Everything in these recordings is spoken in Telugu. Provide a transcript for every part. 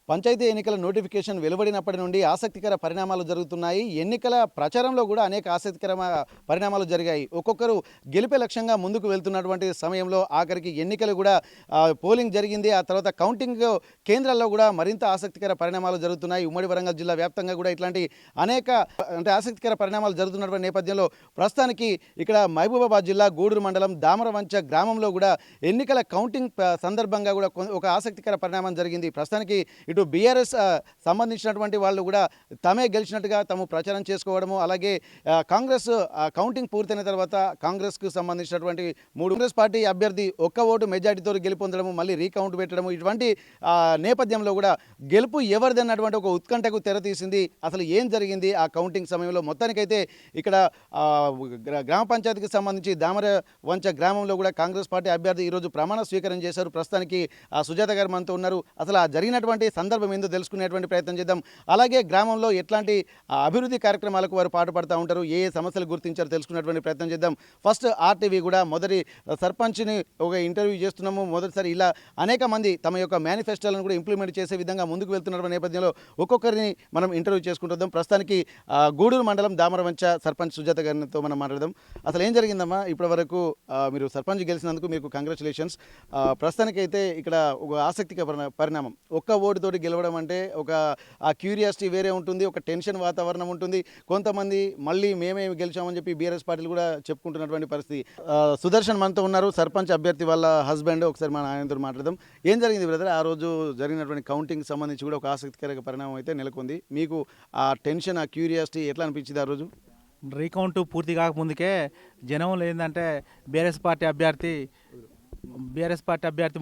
పంచాయతీ ఎన్నికల నోటిఫికేషన్ వెలువడినప్పటి నుండి ఆసక్తికర పరిణామాలు జరుగుతున్నాయి. ఎన్నికల ప్రచారంలో కూడా అనేక ఆసక్తికర పరిణామాలు జరిగాయి. ఒక్కొక్కరు గెలిపే లక్ష్యంగా ముందుకు వెళ్తున్నటువంటి సమయంలో ఆఖరికి ఎన్నికలు కూడా పోలింగ్ జరిగింది. ఆ తర్వాత కౌంటింగ్ కేంద్రాల్లో కూడా మరింత ఆసక్తికర పరిణామాలు జరుగుతున్నాయి. ఉమ్మడి వరంగల్ జిల్లా వ్యాప్తంగా కూడా ఇట్లాంటి అనేక ఆసక్తికర పరిణామాలు జరుగుతున్నటువంటి నేపథ్యంలో ప్రస్తుతానికి ఇక్కడ మహబూబాబాద్ జిల్లా గూడూరు మండలం దామరవంచ గ్రామంలో కూడా ఎన్నికల కౌంటింగ్ సందర్భంగా కూడా ఒక ఆసక్తికర పరిణామం జరిగింది. ప్రస్తుతానికి ఇటు బీఆర్ఎస్ సంబంధించినటువంటి వాళ్ళు కూడా తామే గెలిచినట్టుగా తాము ప్రచారం చేసుకోవడము, అలాగే కాంగ్రెస్ కౌంటింగ్ పూర్తయిన తర్వాత కాంగ్రెస్కు సంబంధించినటువంటి 3 కాంగ్రెస్ పార్టీ అభ్యర్థి ఒక్క ఓటు మెజార్టీతో గెలుపొందడము, మళ్ళీ రీకౌంట్ పెట్టడము, ఇటువంటి నేపథ్యంలో కూడా గెలుపు ఎవరిదన్నటువంటి ఒక ఉత్కంఠకు తెరతీసింది. అసలు ఏం జరిగింది ఆ కౌంటింగ్ సమయంలో? మొత్తానికైతే ఇక్కడ గ్రామ పంచాయతీకి సంబంధించి దామరవంచ గ్రామంలో కూడా కాంగ్రెస్ పార్టీ అభ్యర్థి ఈరోజు ప్రమాణ స్వీకారం చేశారు. ప్రస్తుతానికి సుజాత గారు మనతో ఉన్నారు. అసలు ఆ జరిగినటువంటి సందర్భం ఏందో తెలుసుకునేటువంటి ప్రయత్నం చేద్దాం. అలాగే గ్రామంలో ఎట్లాంటి అభివృద్ధి కార్యక్రమాలకు వారు పాటుపడుతూ ఉంటారు, ఏ సమస్యలు గుర్తించారో తెలుసుకునేటువంటి ప్రయత్నం చేద్దాం. ఫస్ట్ ఆర్టీవీ కూడా మొదటి సర్పంచ్ని ఒక ఇంటర్వ్యూ చేస్తున్నాము. మొదటిసారి ఇలా అనేక మంది తమ యొక్క మేనిఫెస్టోలను కూడా ఇంప్లిమెంట్ చేసే విధంగా ముందుకు వెళ్తున్న నేపథ్యంలో ఒక్కొక్కరిని మనం ఇంటర్వ్యూ చేసుకుంటుందాం. ప్రస్తుతానికి గూడూరు మండలం దామరవంచ సర్పంచ్ సుజాత గారితో మనం మాట్లాడదాం. అసలు ఏం జరిగిందమ్మా? ఇప్పటి వరకు మీరు సర్పంచ్ గెలిచినందుకు మీకు కంగ్రాచులేషన్స్. ప్రస్తుతానికైతే ఇక్కడ ఒక ఆసక్తికర పరిణామం, ఒక్క ఓటుతోటి గెలవడం అంటే ఒక ఆ క్యూరియాసిటీ వేరే ఉంటుంది, ఒక టెన్షన్ వాతావరణం ఉంటుంది. కొంతమంది మళ్ళీ మేమే గెలిచామని చెప్పి బీఆర్ఎస్ పార్టీలు కూడా చెప్పుకుంటున్నటువంటి పరిస్థితి. సుదర్శన్ మనతో ఉన్నారు, సర్పంచ్ అభ్యర్థి వాళ్ళ హస్బెండ్. ఒకసారి మన ఆయనతో మాట్లాడదాం. ఏం జరిగింది బ్రదర్? ఆ రోజు జరిగినటువంటి కౌంటింగ్ సంబంధించి కూడా ఒక ఆసక్తికర పరిణామం అయితే నెలకొంది. మీకు ఆ టెన్షన్, ఆ క్యూరియాసిటీ ఎట్లా అనిపించింది ఆ రోజు? రీకౌంట్ పూర్తి కాకముందుకే జనంలో ఏంటంటే బీఆర్ఎస్ పార్టీ అభ్యర్థి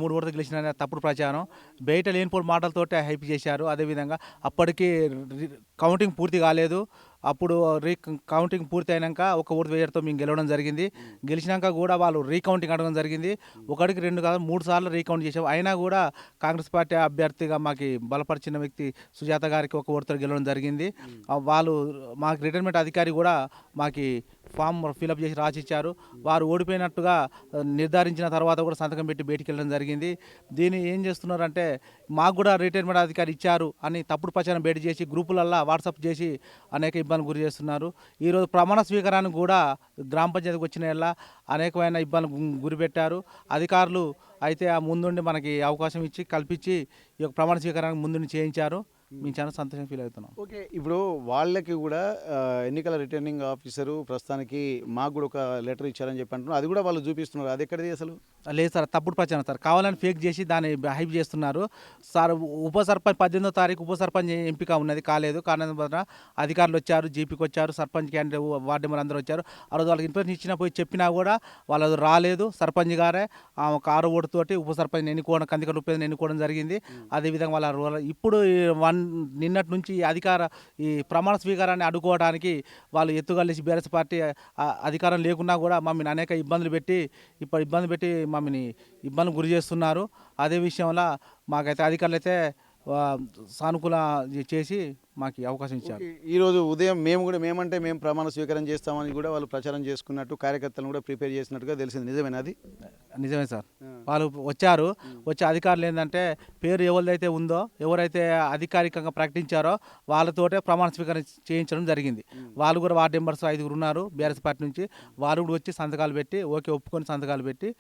3 ఓట్లు గెలిచిన తప్పుడు ప్రచారం, బయట లేనిపోడు మాటలతోటే హైప్ చేశారు. అదేవిధంగా అప్పటికి కౌంటింగ్ పూర్తి కాలేదు. అప్పుడు కౌంటింగ్ పూర్తి అయినాక ఒక ఓటు వేయడంతో మేము గెలవడం జరిగింది. గెలిచినాక కూడా వాళ్ళు రీకౌంటింగ్ అడగడం జరిగింది. 1కి 2 కాదు 3 సార్లు రీకౌంట్ చేసాం. అయినా కూడా కాంగ్రెస్ పార్టీ అభ్యర్థిగా మాకు బలపరిచిన వ్యక్తి సుజాత గారికి ఒక ఓటుతో గెలవడం జరిగింది. వాళ్ళు మాకు రిటైర్మెంట్ అధికారి కూడా మాకు ఫామ్ ఫిలప్ చేసి రాసిచ్చారు. వారు ఓడిపోయినట్టుగా నిర్ధారించిన తర్వాత కూడా సంతకం పెట్టి బయటికి వెళ్ళడం జరిగింది. దీన్ని ఏం చేస్తున్నారంటే మాకు కూడా రిటైర్మెంట్ అధికారి ఇచ్చారు అని తప్పుడు ప్రచారం బయట చేసి గ్రూపులల్లో వాట్సాప్ చేసి అనేక ఇబ్బందులు గురి చేస్తున్నారు. ఈరోజు ప్రమాణ స్వీకారానికి కూడా గ్రామ పంచాయతీకి వచ్చిన అనేకమైన ఇబ్బందులు గురిపెట్టారు అధికారులు. అయితే ఆ ముందుండి మనకి అవకాశం ఇచ్చి కల్పించి ఈ యొక్క ప్రమాణ స్వీకారానికి ముందుండి చేయించారు. మేము చాలా సంతోషం ఫీల్ అవుతున్నాం. ఓకే, ఇప్పుడు వాళ్ళకి కూడా ఎన్నికల రిటర్నింగ్ ఆఫీసరు ప్రస్తుతానికి మాకు కూడా ఒక లెటర్ ఇచ్చారని చెప్పి అంటున్నారు. అది కూడా వాళ్ళు చూపిస్తున్నారు. అది ఎక్కడిది అసలు? లేదు సార్, తప్పుడు ప్రచారం సార్. కావాలని ఫేక్ చేసి దాన్ని హైప్ చేస్తున్నారు సార్. ఉప సర్పంచ్ 18వ తారీఖు ఉప సర్పంచ్ ఎంపిక ఉన్నది, కాలేదు. కారణం అధికారులు వచ్చారు, జీపీకి వచ్చారు, సర్పంచ్ క్యాండిడేట్ వార్డు మెంబర్ అందరూ వచ్చారు. ఆ రోజు వాళ్ళకి ఇన్ఫర్మేషన్ ఇచ్చినా పోయి చెప్పినా కూడా వాళ్ళు రాలేదు. సర్పంచ్ గారే ఒక 6 ఓటుతోటి ఉప సర్పంచ్ ఎన్నుకోవడం, కందికల ఉపేంద్రని ఎన్నుకోవడం జరిగింది. అదేవిధంగా వాళ్ళ ఇప్పుడు నిన్నటి నుంచి ఈ ప్రమాణ స్వీకారాన్ని అడ్డుకోవడానికి వాళ్ళు ఎత్తుగల్లేసి బీఆర్ఎస్ పార్టీ అధికారం లేకున్నా కూడా మమ్మల్ని అనేక ఇబ్బందులు పెట్టి మమ్మల్ని ఇబ్బందులు గురి చేస్తున్నారు. అదే విషయంలో మాకైతే అధికారులు అయితే సానుకూల చేసి మాకు అవకాశం ఇచ్చారు. ఈరోజు ఉదయం మేము ప్రమాణ స్వీకారం చేస్తామని కూడా వాళ్ళు ప్రచారం చేసుకున్నట్టు, కార్యకర్తలను కూడా ప్రిపేర్ చేసినట్టుగా తెలిసింది. నిజమేనా అది? నిజమే సార్. వాళ్ళు వచ్చే అధికారులు ఏంటంటే పేరు ఎవరిదైతే ఉందో, ఎవరైతే అధికారికంగా ప్రకటించారో వాళ్ళతోటే ప్రమాణ స్వీకారం చేయించడం జరిగింది. వాళ్ళు కూడా వార్డు మెంబర్స్ 5 ఉన్నారు బీఆర్ఎస్ పార్టీ నుంచి. వాళ్ళు కూడా వచ్చి సంతకాలు పెట్టి ఒప్పుకొని సంతకాలు పెట్టి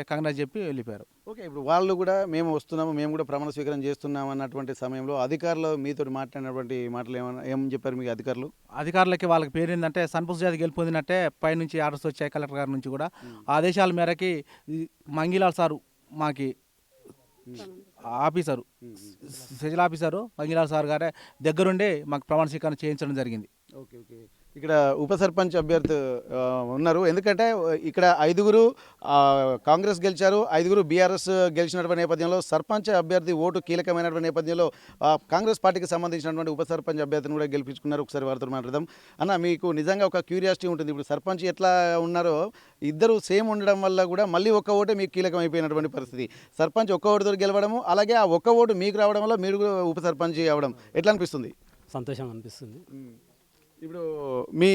కంగ్రాట్స్ చెప్పి వెళ్ళిపోయారు. ఓకే, ఇప్పుడు వాళ్ళు కూడా మేము వస్తున్నాము, మేము కూడా ప్రమాణ స్వీకారం చేస్తున్నాము అన్నటువంటి సమయంలో అధికారులు మీతో మాట్లాడినటువంటి మాటలు ఏం చెప్పారు మీకు అధికారులు? అధికారులకి వాళ్ళకి పేరు ఏంటంటే సన్పుస్ జాతి గెలుపొందినట్టే పైనుంచి ఆర్డర్స్ వచ్చాయి కలెక్టర్ గారి నుంచి కూడా. ఆదేశాల మేరకి మంగిలాల్ సారు మాకి officer special officer Mangilal sir గారే దగ్గరుండి మాకు ప్రమాణ స్వీకారం చేయించడం జరిగింది. ఓకే ఓకే, ఇక్కడ ఉప సర్పంచ్ అభ్యర్థి ఉన్నారు. ఎందుకంటే ఇక్కడ 5 కాంగ్రెస్ గెలిచారు, 5 బీఆర్ఎస్ గెలిచినటువంటి నేపథ్యంలో సర్పంచ్ అభ్యర్థి ఓటు కీలకమైనటువంటి నేపథ్యంలో కాంగ్రెస్ పార్టీకి సంబంధించినటువంటి ఉప సర్పంచ్ అభ్యర్థిని కూడా గెలిపించుకున్నారు. ఒకసారి వారితో మాట్లాడదాం. అన్న, మీకు నిజంగా ఒక క్యూరియాసిటీ ఉంటుంది. ఇప్పుడు సర్పంచ్ ఎట్లా ఉన్నారో ఇద్దరు సేమ్ ఉండడం వల్ల కూడా మళ్ళీ ఒక్క ఓటే మీకు కీలకం అయిపోయినటువంటి పరిస్థితి. సర్పంచ్ ఒక్క ఓటుతో గెలవడము, అలాగే ఆ ఒక్క ఓటు మీకు రావడం వల్ల మీరు ఉప సర్పంచ్ అవ్వడం ఎట్లా అనిపిస్తుంది? సంతోషంగా అనిపిస్తుంది. ఇప్పుడు మీ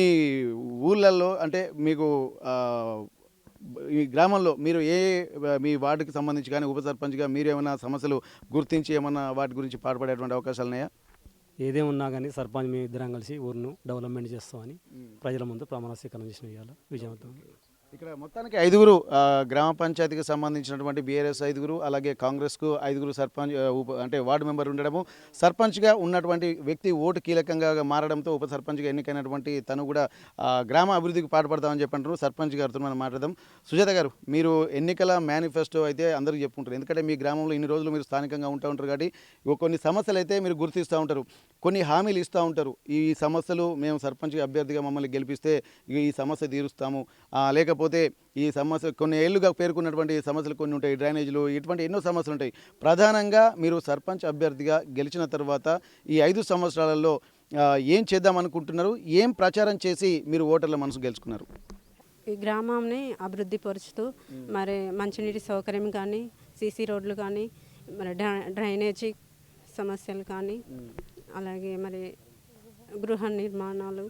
ఊళ్ళల్లో అంటే మీకు మీ గ్రామంలో మీరు మీ వార్డుకి సంబంధించి కానీ ఉప సర్పంచ్గా మీరు ఏమైనా సమస్యలు గుర్తించి ఏమన్నా వాటి గురించి పాటుపడేటువంటి అవకాశాలు ఉన్నాయా? ఏదేమున్నా కానీ సర్పంచ్ మేము ఇద్దరం కలిసి ఊరును డెవలప్మెంట్ చేస్తామని ప్రజల ముందు ప్రమాణ స్వీకారం చేసిన ఇవాళ విజయవంతం. ఇక్కడ మొత్తానికి 5గురు గ్రామ పంచాయతీకి సంబంధించినటువంటి బీఆర్ఎస్ 5గురు, అలాగే కాంగ్రెస్కు 5గురు సర్పంచ్ అంటే వార్డు మెంబర్ ఉండడము, సర్పంచ్గా ఉన్నటువంటి వ్యక్తి ఓటు కీలకంగా మారడంతో ఉప సర్పంచ్గా ఎన్నికైనటువంటి తను కూడా గ్రామ అభివృద్ధికి పాటుపడతామని చెప్పంటారు. సర్పంచ్ గారితో మనం మాట్లాడదాం. సుజాత గారు, మీరు ఎన్నికల మేనిఫెస్టో అయితే అందరికీ చెప్పుకుంటారు, ఎందుకంటే మీ గ్రామంలో ఇన్ని రోజులు మీరు స్థానికంగా ఉంటూ ఉంటారు కాబట్టి కొన్ని సమస్యలు అయితే మీరు గుర్తిస్తూ ఉంటారు, కొన్ని హామీలు ఇస్తూ ఉంటారు. ఈ సమస్యలు మేము సర్పంచ్గా అభ్యర్థిగా మమ్మల్ని గెలిపిస్తే ఈ సమస్య తీరుస్తాము, లేకపోతే ఈ సమస్య కొన్ని ఏళ్లుగా పేర్కొన్నటువంటి సమస్యలు కొన్ని ఉంటాయి, డ్రైనేజీలు, ఇటువంటి ఎన్నో సమస్యలు ఉంటాయి. ప్రధానంగా మీరు సర్పంచ్ అభ్యర్థిగా గెలిచిన తర్వాత ఈ 5 సంవత్సరాలలో ఏం చేద్దాం అనుకుంటున్నారు? ఏం ప్రచారం చేసి మీరు ఓటర్ల మనసు గెలుచుకున్నారు? ఈ గ్రామాన్ని అభివృద్ధి పరుచుతూ మరి మంచినీటి సౌకర్యం కానీ, సీసీ రోడ్లు కానీ, మరి డ్రైనేజీ సమస్యలు కానీ, అలాగే మరి గృహ నిర్మాణాలు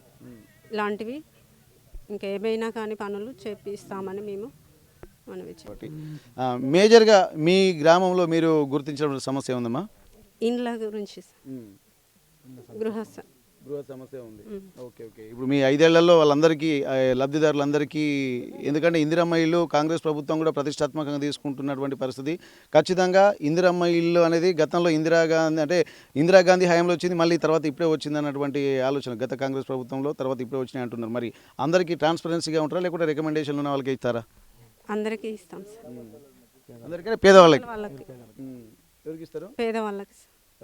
లాంటివి ఇంకా ఏమైనా కానీ పనులు చేపిస్తామని మేము మేజర్గా మీ గ్రామంలో మీరు గుర్తించిన సమస్య ఉందమ్మా? ఇండ్ల గురించి గృహ సమస్య ఉంది. Okay okay. ఇప్పుడు మీ 5 ఏళ్లలో వాళ్ళందరికీ లబ్ధిదారులందరికీ, ఎందుకంటే ఇందిరమ్మ ఇల్లు కాంగ్రెస్ ప్రభుత్వం కూడా ప్రతిష్టాత్మకంగా తీసుకుంటున్నటువంటి పరిస్థితి. ఖచ్చితంగా ఇందిరమ్మ ఇల్లు అనేది గతంలో ఇందిరాగాంధీ హయాంలో వచ్చింది, మళ్ళీ తర్వాత ఇప్పుడే వచ్చింది అన్నటువంటి ఆలోచన గత కాంగ్రెస్ ప్రభుత్వంలో, తర్వాత ఇప్పుడే వచ్చినాయి అంటున్నారు. మరి అందరికీ ట్రాన్స్పరెన్సీగా ఉంటారా, లేకుంటే రికమెండేషన్లు ఉన్న వాళ్ళకి ఇస్తారా? అందరికీ ఇస్తాం సార్. అందరికీ పేదవాళ్ళకి ఎవరికి ఇస్తారు? పేదవాళ్ళకి.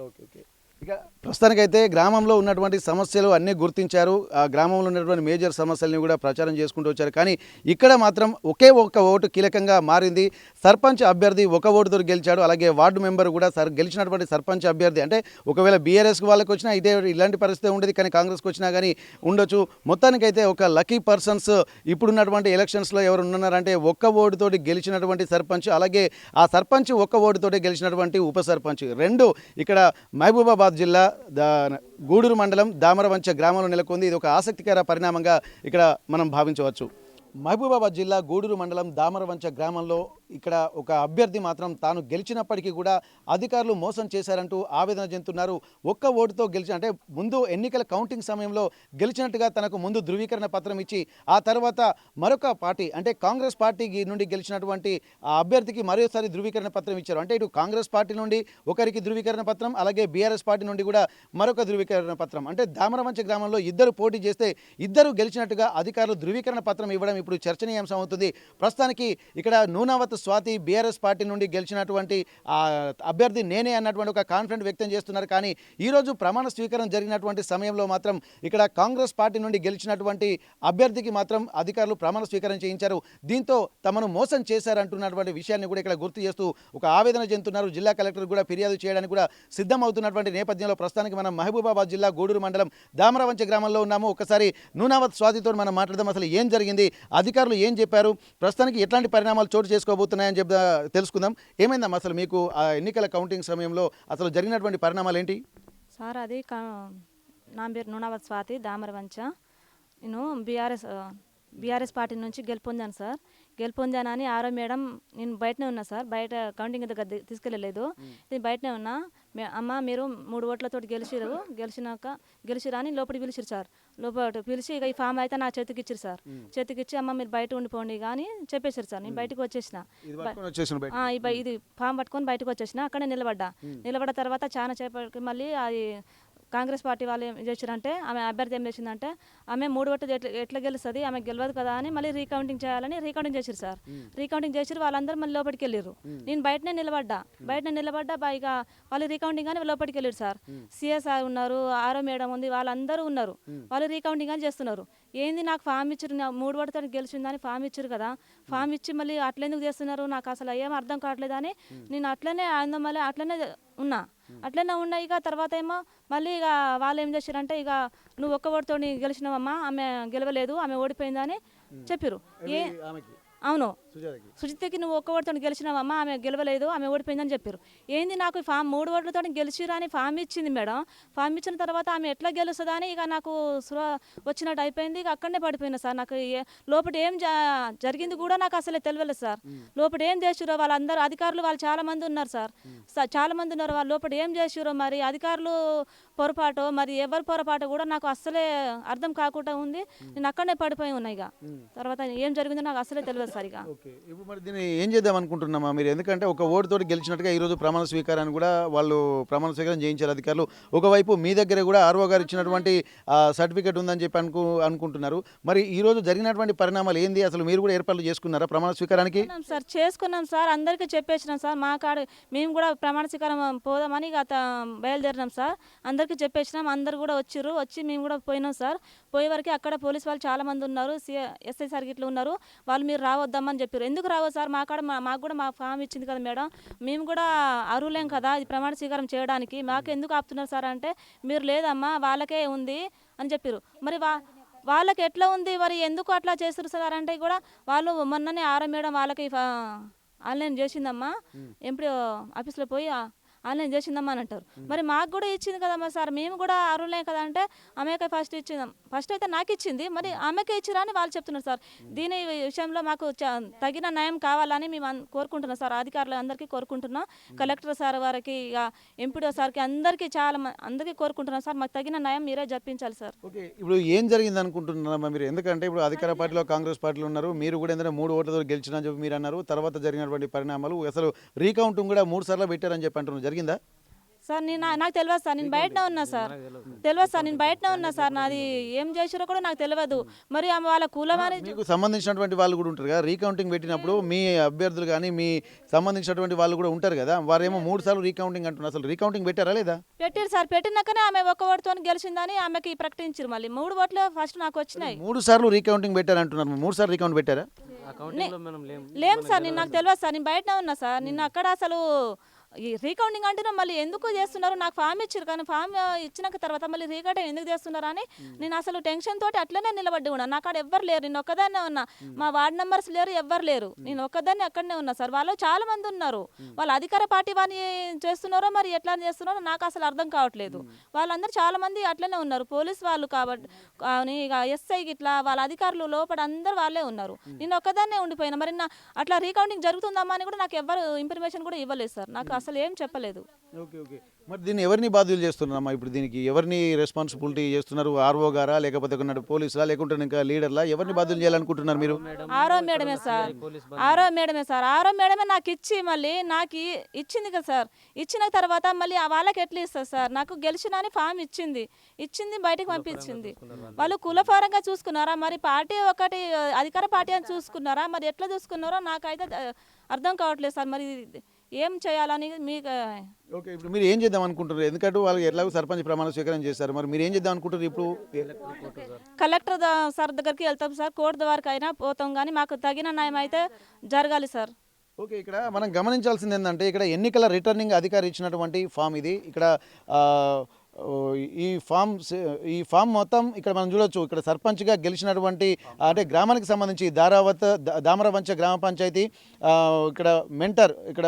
Okay okay. ఇక ప్రస్తుతానికైతే గ్రామంలో ఉన్నటువంటి సమస్యలు అన్నీ గుర్తించారు. ఆ గ్రామంలో ఉన్నటువంటి మేజర్ సమస్యల్ని కూడా ప్రచారం చేసుకుంటూ వచ్చారు. కానీ ఇక్కడ మాత్రం ఒకే ఒక్క ఓటు కీలకంగా మారింది. సర్పంచ్ అభ్యర్థి ఒక ఓటుతో గెలిచాడు. అలాగే వార్డు మెంబర్ కూడా గెలిచినటువంటి సర్పంచ్ అభ్యర్థి, అంటే ఒకవేళ బీఆర్ఎస్కి వాళ్ళకి వచ్చినా ఇలాంటి పరిస్థితి ఉండేది, కానీ కాంగ్రెస్కి వచ్చినా కానీ ఉండొచ్చు. మొత్తానికైతే ఒక లక్కీ పర్సన్స్ ఇప్పుడున్నటువంటి ఎలక్షన్స్లో ఎవరు ఉన్నారంటే ఒక్క ఓటుతోటి గెలిచినటువంటి సర్పంచ్, అలాగే ఆ సర్పంచ్ ఒక్క ఓటుతోటి గెలిచినటువంటి ఉప సర్పంచ్, రెండు ఇక్కడ మహబూబాబాద్ జిల్లా గూడూరు మండలం దామరవంచ గ్రామంలో నెలకొంది. ఇది ఒక ఆసక్తికర పరిణామంగా ఇక్కడ మనం భావించవచ్చు. మహబూబాబాద్ జిల్లా గూడూరు మండలం దామరవంచ గ్రామంలో ఇక్కడ ఒక అభ్యర్థి మాత్రం తాను గెలిచినప్పటికీ కూడా అధికారులు మోసం చేశారంటూ ఆవేదన చెందుతున్నారు. ఒక్క ఓటుతో అంటే ముందు ఎన్నికల కౌంటింగ్ సమయంలో గెలిచినట్టుగా తనకు ముందు ధృవీకరణ పత్రం ఇచ్చి, ఆ తర్వాత మరొక పార్టీ అంటే కాంగ్రెస్ పార్టీ నుండి గెలిచినటువంటి ఆ అభ్యర్థికి మరోసారి ధృవీకరణ పత్రం ఇచ్చారు. అంటే ఇటు కాంగ్రెస్ పార్టీ నుండి ఒకరికి ధృవీకరణ పత్రం, అలాగే బీఆర్ఎస్ పార్టీ నుండి కూడా మరొక ధృవీకరణ పత్రం. అంటే దామరవంచ గ్రామంలో ఇద్దరు పోటీ చేస్తే ఇద్దరు గెలిచినట్టుగా అధికారులు ధృవీకరణ పత్రం ఇవ్వడం ఇప్పుడు చర్చనీయాంశం అవుతుంది. ప్రస్తుతానికి ఇక్కడ నూనావత్ స్వాతి బీఆర్ఎస్ పార్టీ నుండి గెలిచినటువంటి అభ్యర్థి నేనే అన్నటువంటి ఒక కాన్ఫిడెంట్ వ్యక్తం చేస్తున్నారు. కానీ ఈరోజు ప్రమాణ స్వీకారం జరిగినటువంటి సమయంలో మాత్రం ఇక్కడ కాంగ్రెస్ పార్టీ నుండి గెలిచినటువంటి అభ్యర్థికి మాత్రం అధికారులు ప్రమాణ స్వీకారం చేయించారు. దీంతో తమను మోసం చేశారంటున్నటువంటి విషయాన్ని కూడా ఇక్కడ గుర్తు చేస్తూ ఒక ఆవేదన చెందుతున్నారు. జిల్లా కలెక్టర్ కూడా ఫిర్యాదు చేయడానికి కూడా సిద్ధం అవుతున్నటువంటి నేపథ్యంలో ప్రస్తుతానికి మనం మహబూబాబాద్ జిల్లా గూడూరు మండలం దామరవంచ గ్రామంలో ఉన్నాము. ఒకసారి నూనావత్ స్వాతితో మనం మాట్లాడదాం. అసలు ఏం జరిగింది, అధికారులు ఏం చెప్పారు, ప్రస్తుతానికి ఎట్లాంటి పరిణామాలు చోటు చేసుకోబోతున్నాయని తెలుసుకుందాం. ఏమైందమ్మా అసలు మీకు ఆ ఎన్నికల కౌంటింగ్ సమయంలో అసలు జరిగినటువంటి పరిణామాలు ఏంటి? సార్ అది నా పేరు నూనావత్ స్వాతి దామరవంచ. నేను బీఆర్ఎస్ పార్టీ నుంచి గెలుపొందాను సార్. గెలుపొందానని ఆరో మేడం నేను బయటనే ఉన్నా సార్, బయట కౌంటింగ్ దగ్గర తీసుకెళ్ళలేదు, నేను బయటనే ఉన్నా. అమ్మ మీరు 3 ఓట్లతో గెలిచిరా అని లోపలికి పిలిచిరు సార్. లోపల పిలిచి ఇక ఈ ఫామ్ అయితే నా చేతికి ఇచ్చారు సార్. చేతికి ఇచ్చి అమ్మ మీరు బయట ఉండిపోండి కానీ చెప్పేశారు సార్. నేను బయటకు వచ్చేసిన, ఇది ఫామ్ పట్టుకొని బయటకు వచ్చేసిన. అక్కడే నిలబడ్డ తర్వాత చాలా చేపటికి మళ్ళీ అది కాంగ్రెస్ పార్టీ వాళ్ళు ఏం చేశారంటే, ఆమె అభ్యర్థి ఏం చేసిందంటే ఆమె 3 ఓట్లు ఎట్లా గెలుస్తుంది, ఆమె గెలవదు కదా అని మళ్ళీ రీకౌంటింగ్ చేయాలని రీకౌంటింగ్ చేశారు సార్. రీకౌంటింగ్ చేసి వాళ్ళందరూ మళ్ళీ లోపలికి వెళ్ళారు. నేను బయటనే నిలబడ్డా ఇక వాళ్ళు రీకౌంటింగ్ అని లోపలికి వెళ్ళారు సార్. సిఎస్ఆర్ ఉన్నారు, ఆరో మేడం ఉంది, వాళ్ళందరూ ఉన్నారు. వాళ్ళు రీకౌంటింగ్ అని చేస్తున్నారు. ఏంది నాకు ఫామ్ ఇచ్చారు, 3 ఓట్లతో గెలిచిందని ఫామ్ ఇచ్చారు కదా, ఫామ్ ఇచ్చి మళ్ళీ అట్లెందుకు చేస్తున్నారు, నాకు అసలు ఏం అర్థం కావట్లేదు అని నేను అట్లనే మళ్ళీ అట్లనే ఉన్నా. ఇక తర్వాత ఏమో మళ్ళీ ఇక వాళ్ళు ఏం చేశారంటే, ఇక నువ్వు ఒక్క ఓటుతో గెలిచినావమ్మా, ఆమె గెలవలేదు, ఆమె ఓడిపోయిందని చెప్పారు. అవును సుజాతకి సుజితకి నువ్వు ఒక్క ఓటుతో గెలిచినావమ్మా, ఆమె గెలవలేదు, ఆమె ఓడిపోయిందని చెప్పారు. ఏంది నాకు ఫామ్ 3 ఓట్లతో గెలిచిరా అని ఫామ్ ఇచ్చింది మేడం. ఫామ్ ఇచ్చిన తర్వాత ఆమె ఎట్లా గెలుస్తుందా అని ఇక నాకు వచ్చినట్టు అయిపోయింది. ఇక అక్కడనే పడిపోయినా సార్. నాకు లోపల ఏం జరిగింది కూడా నాకు అసలే తెలియలేదు సార్. లోపల ఏం చేసిరో వాళ్ళందరూ అధికారులు వాళ్ళు చాలా మంది ఉన్నారు సార్. చాలా మంది ఉన్నారు. వాళ్ళు లోపల ఏం చేసిరో మరి అధికారులు పొరపాటు మరి ఎవరి పొరపాటు కూడా నాకు అస్సలే అర్థం కాకుండా ఉంది. నేను అక్కడనే పడిపోయి ఉన్నా. ఇక తర్వాత ఏం జరిగిందో నాకు అసలే తెలియదు సార్. ఇక ఓకే, ఇప్పుడు మరి దీన్ని ఏం చేద్దాం అనుకుంటున్నామా మీరు? ఎందుకంటే ఒక ఓటుతోటి గెలిచినట్టుగా ఈరోజు ప్రమాణ స్వీకారాన్ని కూడా వాళ్ళు ప్రమాణ స్వీకారం చేయించారు అధికారులు. ఒకవైపు మీ దగ్గర కూడా ఆర్ఓ గారు ఇచ్చినటువంటి సర్టిఫికేట్ ఉందని చెప్పి అనుకుంటున్నారు. మరి ఈరోజు జరిగినటువంటి పరిణామాలు ఏంది? అసలు మీరు కూడా ఏర్పాట్లు చేసుకున్నారా ప్రమాణ స్వీకారానికి? సార్ చేసుకున్నాం సార్, అందరికీ చెప్పేసినాం సార్. మా కాడ మేము కూడా ప్రమాణ స్వీకారం పోదామని ఇక బయలుదేరినాం సార్. అందరికీ చెప్పేసినాం, అందరు కూడా వచ్చి మేము కూడా పోయినాం సార్. పోయే వరకు అక్కడ పోలీస్ వాళ్ళు చాలా మంది ఉన్నారు, ఎస్ఐ సార్ గిట్ల ఉన్నారు. వాళ్ళు మీరు రావద్దామని చెప్పారు. ఎందుకు రావద్దు సార్, మాకు కూడా మా ఫామ్ ఇచ్చింది కదా మేడం, మేము కూడా అర్హులేం కదా ఇది ప్రమాణ స్వీకారం చేయడానికి, మాకు ఎందుకు ఆపుతున్నారు సార్ అంటే మీరు లేదమ్మా వాళ్ళకే ఉంది అని చెప్పారు. మరి వాళ్ళకి ఎట్లా ఉంది మరి ఎందుకు అట్లా చేస్తారు సార్ అంటే కూడా వాళ్ళు మొన్ననే ఆరో మేడం వాళ్ళకి ఆన్లైన్ చేసిందమ్మా, ఎంపీ ఆఫీస్లో పోయి ఆన్లైన్ చేసిందమ్మా అని అంటారు. మరి మాకు కూడా ఇచ్చింది కదమ్మా సార్, మేము కూడా అర్హులే కదా అంటే ఆమెకే ఫస్ట్ ఇచ్చిందాం. ఫస్ట్ అయితే నాకు ఇచ్చింది, మరి ఆమెకే ఇచ్చిరా అని వాళ్ళు చెప్తున్నారు సార్. దీని విషయంలో మాకు తగిన న్యాయం కావాలని మేము కోరుకుంటున్నాం సార్. అధికారులు అందరికీ కోరుకుంటున్నాం, కలెక్టర్ సార్ వారికి ఇక ఎంపీడో సార్కి అందరికీ అందరికీ కోరుకుంటున్నాం సార్. మాకు తగిన న్యాయం మీరే జరిపించాలి సార్. ఓకే, ఇప్పుడు ఏం జరిగింది అనుకుంటున్నారమ్మా మీరు? ఎందుకంటే ఇప్పుడు అధికార పార్టీలో కాంగ్రెస్ పార్టీలో ఉన్నారు, మీరు కూడా ఏంటంటే 3 ఓట్లతో గెలిచినా చెప్పి మీరు అన్నారు. తర్వాత జరిగినటువంటి పరిణామాలు అసలు రీకౌంటింగ్ కూడా 3 సార్లు పెట్టారని చెప్పి అంటున్నారు. జరిగిందా సార్? నాకు తెలియదు సార్, నేను బయటనే ఉన్నా సార్. తెలియదు సార్, నేను బయటనే ఉన్నా సార్. నాది ఏం చేసిరో కూడా నాకు తెలియదు. మరి ఆమె వాళ్ళ కులమని మీకు సంబంధించినటువంటి వాళ్ళు కూడా ఉంటారు కదా, రీకౌంటింగ్ పెట్టినప్పుడు మీ అభ్యర్థులు కానీ మీ సంబంధించినటువంటి వాళ్ళు కూడా ఉంటారు కదా, వారేమో 3 సార్లు రీకౌంటింగ్ అంటున్నారు. అసలు రీకౌంటింగ్ పెట్టారా లేదా? పెట్టారు సార్. పెట్టినాకనే ఆమె ఒక ఓటుతో గెలిచిందని ఆమెకి ప్రకటించారు. మళ్ళీ 3 ఓట్లు ఫస్ట్ నాకు వచ్చినాయి. 3 సార్లు రీకౌంటింగ్ పెట్టారంటున్నారు. 3 సార్లు రీకౌంట్ పెట్టారా? లేం సార్, నాకు తెలియదు సార్, నేను బయటనే ఉన్నా సార్. నిన్న అక్కడ అసలు ఈ రీకౌంటింగ్ అంటున్నా మళ్ళీ ఎందుకు చేస్తున్నారు? నాకు ఫామ్ ఇచ్చారు కానీ ఫామ్ ఇచ్చినాక తర్వాత మళ్ళీ రీకౌంటింగ్ ఎందుకు చేస్తున్నారు అని నేను అసలు టెన్షన్ తోటి అట్లనే నిలబడి ఉన్నా. నాకు అక్కడ ఎవ్వరు లేరు, నేను ఒక్కదాన్నే ఉన్నా. మా వార్డ్ మెంబర్స్ లేరు, ఎవ్వరు లేరు, నేను ఒక్కదాన్ని అక్కడనే ఉన్నా సార్. వాళ్ళు చాలా మంది ఉన్నారు. వాళ్ళు అధికార పార్టీ వారిని చేస్తున్నారో మరి ఎట్లా చేస్తున్నారో నాకు అసలు అర్థం కావట్లేదు. వాళ్ళందరూ చాలా మంది అట్లనే ఉన్నారు, పోలీస్ వాళ్ళు కాబట్టి ఇక ఎస్ఐ ఇట్లా వాళ్ళ అధికారులు లోపల అందరు వాళ్ళే ఉన్నారు. నేను ఒక్కదాన్నే ఉండిపోయినా. మరి అట్లా రీకౌంటింగ్ జరుగుతుందమ్మా అని కూడా నాకు ఎవ్వరు ఇన్ఫర్మేషన్ కూడా ఇవ్వలేదు సార్. నాకు అసలు ఏం చెప్పలేదు. ఓకే ఓకే, మరి దీన్ని ఎవరిని బాధ్యులు చేస్తున్నారమ్మా? ఇప్పుడు దీనికి ఎవరిని రెస్పాన్సిబిలిటీ చేస్తున్నారు? ఆర్ఓ గారా, లేకపోతే పోలీసులా, లేకుంటే ఇంకా లీడర్లా? ఎవరిని బాధ్యులు చేయాలనుకుంటున్నారు మీరు? ఆరో మేడమే సార్. ఆరో మేడమే నాకు ఇచ్చి మళ్ళీ నాకు ఇచ్చింది కదా సార్. ఇచ్చిన తర్వాత మళ్ళీ వాళ్ళకి ఎట్లా ఇస్తారు సార్? నాకు గెలిచిన అని ఫామ్ ఇచ్చింది బయటకు పంపించింది. వాళ్ళు కులపరంగా చూసుకున్నారా మరి పార్టీ ఒకటి అధికార పార్టీ అని చూసుకున్నారా? మరి ఎట్లా చూసుకున్నారో నాకైతే అర్థం కావట్లేదు సార్. మరి ఏం చేయాలని మీకు ఓకే, ఇప్పుడు మీరు ఏం చేద్దాం అనుకుంటున్నారు? ఎందుకంటే వాళ్ళు ఎట్లాగో సర్పంచ్ ప్రమాణ స్వీకారం చేస్తారు, మరి మీరు ఏం చేద్దాం అనుకుంటారు ఇప్పుడు? కలెక్టర్ సార్ దగ్గరికి వెళ్తాం సార్, కోర్టు వరకు అయినా పోతాం, కానీ మాకు తగిన న్యాయం అయితే జరగాలి సార్. ఓకే, ఇక్కడ మనం గమనించాల్సింది ఏంటంటే ఇక్కడ ఎన్నికల రిటర్నింగ్ అధికారి ఇచ్చినటువంటి ఫామ్ ఇది. ఇక్కడ ఈ ఫామ్ మొత్తం ఇక్కడ మనం చూడొచ్చు. ఇక్కడ సర్పంచ్గా గెలిచినటువంటి అంటే గ్రామానికి సంబంధించి దామరవంచ గ్రామ పంచాయతీ, ఇక్కడ మెంటర్ ఇక్కడ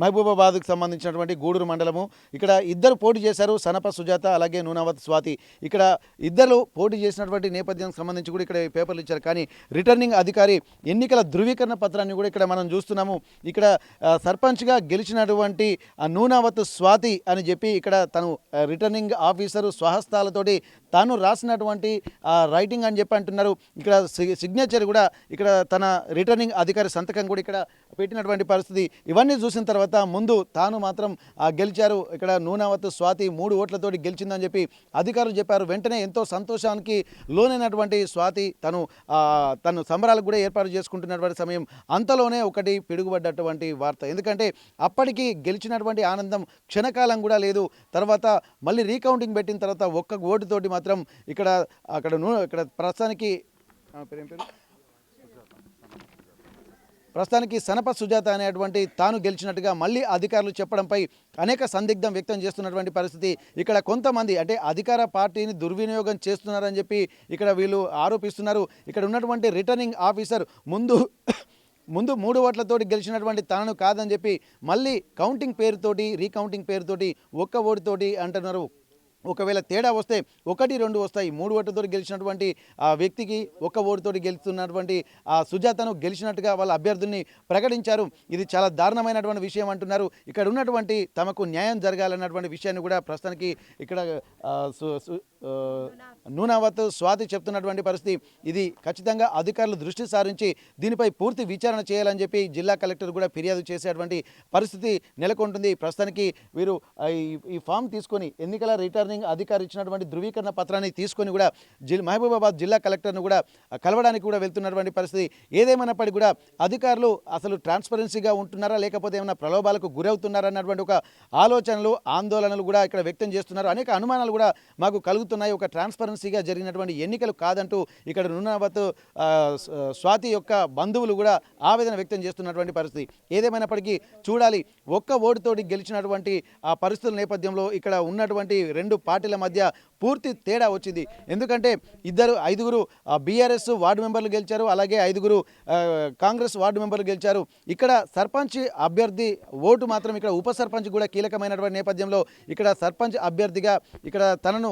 మహబూబాబాద్కు సంబంధించినటువంటి గూడూరు మండలము. ఇక్కడ ఇద్దరు పోటీ చేశారు, సనప సుజాత అలాగే నూనవత్ స్వాతి. ఇక్కడ ఇద్దరు పోటీ చేసినటువంటి నేపథ్యానికి సంబంధించి కూడా ఇక్కడ పేపర్లు ఇచ్చారు. కానీ రిటర్నింగ్ అధికారి ఎన్నికల ధృవీకరణ పత్రాన్ని కూడా ఇక్కడ మనం చూస్తున్నాము. ఇక్కడ సర్పంచ్గా గెలిచినటువంటి నూనవత్ స్వాతి అని చెప్పి ఇక్కడ తను రిటర్నింగ్ ఆఫీసరు స్వహస్తాలతోటి తాను రాసినటువంటి రైటింగ్ అని చెప్పి అంటున్నారు. ఇక్కడ సిగ్నేచర్ కూడా ఇక్కడ తన రిటర్నింగ్ అధికారి సంతకం కూడా ఇక్కడ పెట్టినటువంటి పరిస్థితి. ఇవన్నీ చూసిన తర్వాత ముందు తాను మాత్రం గెలిచారు, ఇక్కడ నూనవత్ స్వాతి 3 ఓట్లతోటి గెలిచిందని చెప్పి అధికారులు చెప్పారు. వెంటనే ఎంతో సంతోషానికి లోనైనటువంటి స్వాతి తను సంబరాలకు కూడా ఏర్పాటు చేసుకుంటున్నటువంటి సమయం అంతలోనే ఒకటి పిడుగుపడ్డటువంటి వార్త. ఎందుకంటే అప్పటికి గెలిచినటువంటి ఆనందం క్షణకాలం కూడా లేదు. తర్వాత మళ్ళీ రీకౌంటింగ్ పెట్టిన తర్వాత ఒక్క ఓటుతోటి మాత్రం ఇక్కడ ప్రస్తుతానికి సనప సుజాత అనేటువంటి తాను గెలిచినట్టుగా మళ్ళీ అధికారులు చెప్పడంపై అనేక సందిగ్ధం వ్యక్తం చేస్తున్నటువంటి పరిస్థితి. ఇక్కడ కొంతమంది అంటే అధికార పార్టీని దుర్వినియోగం చేస్తున్నారని చెప్పి ఇక్కడ వీళ్ళు ఆరోపిస్తున్నారు. ఇక్కడ ఉన్నటువంటి రిటర్నింగ్ ఆఫీసర్ ముందు ముందు 3 ఓట్లతోటి గెలిచినటువంటి తనను కాదని చెప్పి మళ్ళీ కౌంటింగ్ పేరుతోటి రీకౌంటింగ్ పేరుతోటి ఒక్క ఓటుతోటి అంటున్నారు. ఒకవేళ తేడా వస్తే 1, 2 వస్తాయి. 3 ఓట్లతో గెలిచినటువంటి ఆ వ్యక్తికి 1 ఓటుతోటి గెలుస్తున్నటువంటి ఆ సుజాతను గెలిచినట్టుగా వాళ్ళ అభ్యర్థుల్ని ప్రకటించారు. ఇది చాలా దారుణమైనటువంటి విషయం అంటున్నారు. ఇక్కడ ఉన్నటువంటి తమకు న్యాయం జరగాలన్నటువంటి విషయాన్ని కూడా ప్రస్తుతానికి ఇక్కడ నూనావత్ స్వాతి చెప్తున్నటువంటి పరిస్థితి. ఇది ఖచ్చితంగా అధికారులు దృష్టి సారించి దీనిపై పూర్తి విచారణ చేయాలని చెప్పి జిల్లా కలెక్టర్ కూడా ఫిర్యాదు చేసేటువంటి పరిస్థితి నెలకొంటుంది. ప్రస్తుతానికి వీరు ఈ ఫామ్ తీసుకొని ఎన్నికల రిటర్నింగ్ అధికారి ఇచ్చినటువంటి ధృవీకరణ పత్రాన్ని తీసుకొని కూడా మహబూబాబాద్ జిల్లా కలెక్టర్ను కూడా కలవడానికి కూడా వెళ్తున్నటువంటి పరిస్థితి. ఏదేమైనప్పటికీ కూడా అధికారులు అసలు ట్రాన్స్పరెన్సీగా ఉంటున్నారా లేకపోతే ఏమైనా ప్రలోభాలకు గురవుతున్నారా అన్నటువంటి ఒక ఆలోచనలు ఆందోళనలు కూడా ఇక్కడ వ్యక్తం చేస్తున్నారు. అనేక అనుమానాలు కూడా మాకు కలుగుతున్నాయి. ఒక ట్రాన్స్పరెన్సీగా జరిగినటువంటి ఎన్నికలు కాదంటూ ఇక్కడ నూనావత్ స్వాతి యొక్క బంధువులు కూడా ఆవేదన వ్యక్తం చేస్తున్నటువంటి పరిస్థితి. ఏదేమైనప్పటికీ చూడాలి. 1 ఓటుతోటి గెలిచినటువంటి ఆ పరిస్థితుల నేపథ్యంలో ఇక్కడ ఉన్నటువంటి 2 పార్టీల మధ్య పూర్తి తేడా వచ్చింది. ఎందుకంటే 5గురు బీఆర్ఎస్ వార్డు మెంబర్లు గెలిచారు, అలాగే 5గురు కాంగ్రెస్ వార్డు మెంబర్లు గెలిచారు. ఇక్కడ సర్పంచ్ అభ్యర్థి ఓటు మాత్రం ఇక్కడ ఉప సర్పంచ్ కూడా కీలకమైనటువంటి నేపథ్యంలో ఇక్కడ సర్పంచ్ అభ్యర్థిగా ఇక్కడ తనను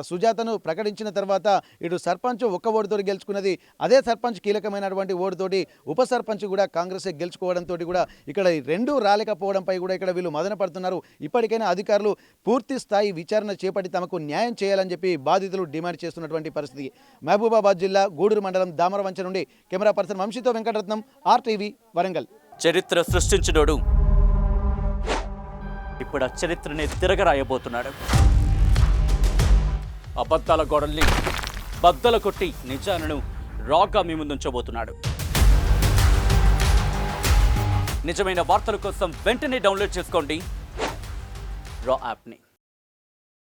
సుజాతను ప్రకటించిన తర్వాత ఇటు సర్పంచ్ 1 ఓటుతో గెలుచుకున్నది. అదే సర్పంచ్ కీలకమైనటువంటి ఓటుతోటి ఉప సర్పంచ్ కూడా కాంగ్రెస్ గెలుచుకోవడంతో కూడా ఇక్కడ 2 రాలేకపోవడంపై కూడా ఇక్కడ వీళ్ళు మదన పడుతున్నారు. ఇప్పటికైనా అధికారులు పూర్తి స్థాయి విచారణ చేపట్టి తమకు న్యాయం చేయాలని చెప్పి బాధితులు డిమాండ్ చేస్తున్నటువంటి పరిస్థితి. మహబూబాబాద్ జిల్లా గూడూరు మండలం దామరవంచ నుండి కెమెరా పర్సన్ వంశీతో వెంకటరత్నం, RTV వరంగల్. చరిత్ర సృష్టించినోడు ఇప్పుడు ఆ చరిత్రని తిరగరాయబోతున్నాడు. అబద్ధాల గోడల్ని బద్దలు కొట్టి నిజాలను రాగా మీ ముందుంచబోతున్నాడు. నిజమైన వార్తల కోసం వెంటనే డౌన్లోడ్ చేసుకోండి రా యాప్ని.